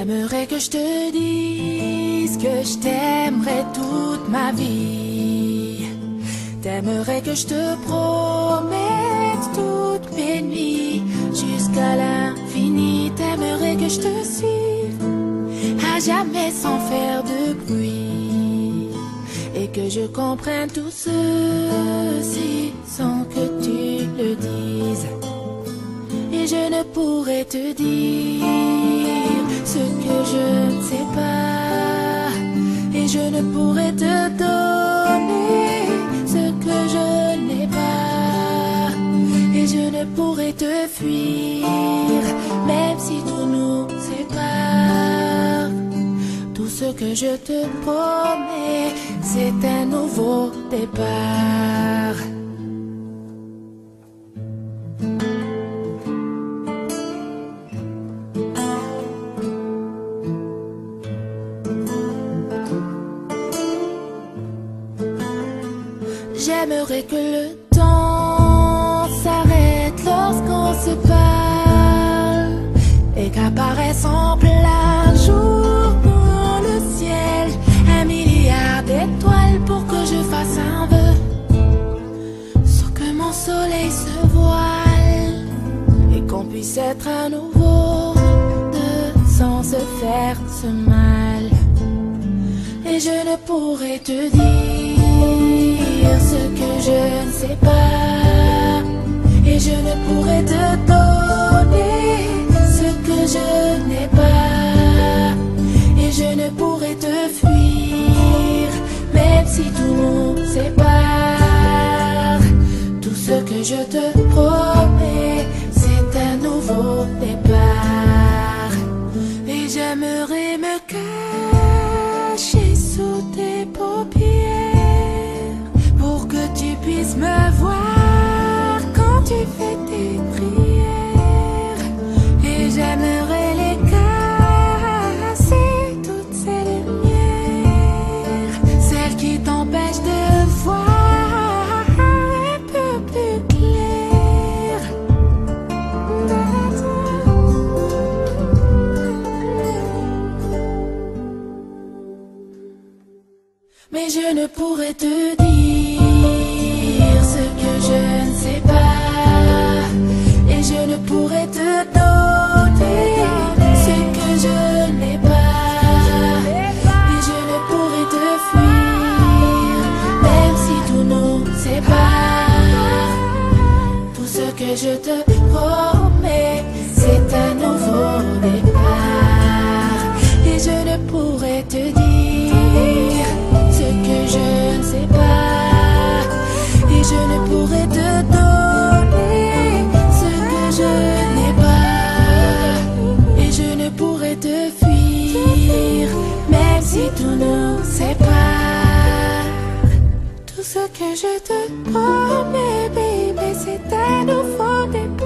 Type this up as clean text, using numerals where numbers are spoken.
T'aimerais que je te dise que je t'aimerais toute ma vie. T'aimerais que je te promette toutes mes nuits jusqu'à l'infini. T'aimerais que je te suive à jamais sans faire de bruit, et que je comprenne tout ceci sans que tu le dises. Et je ne pourrais te dire ce que je ne sais pas, et je ne pourrais te donner ce que je n'ai pas, et je ne pourrais te fuir même si tout nous sépare. Tout ce que je te promets, c'est un nouveau départ. J'aimerais que le temps s'arrête lorsqu'on se parle, et qu'apparaisse en plein jour dans le ciel 1 milliard d'étoiles pour que je fasse un vœu, sans que mon soleil se voile, et qu'on puisse être à nouveau deux sans se faire ce mal. Et je ne pourrais te dire ce que je ne sais pas, et je ne pourrais te donner ce que je n'ai pas, et je ne pourrais te fuir même si tout nous sépare. Tout ce que je te promets, c'est un nouveau départ. Et j'aimerais me cacher sous tes paupières pour que tu puisses me voir quand tu fais tes prières. Et j'aimerais les casser, toutes ces lumières, celles qui t'empêchent de voir un peu plus clair. Mais je ne pourrais te dire ce que je ne sais pas, et je ne pourrais te donner ce que je n'ai pas, et je ne pourrais te fuir même si tout nous sépare. Tout ce que je te promets, c'est un nouveau départ. Et je ne pourrais te dire ce que je ne sais pas, et je ne pourrais te donner ce que je n'ai pas, et je ne pourrais te fuir même si tout nous sépare. Tout ce que je te promets, baby, c'est un nouveau départ.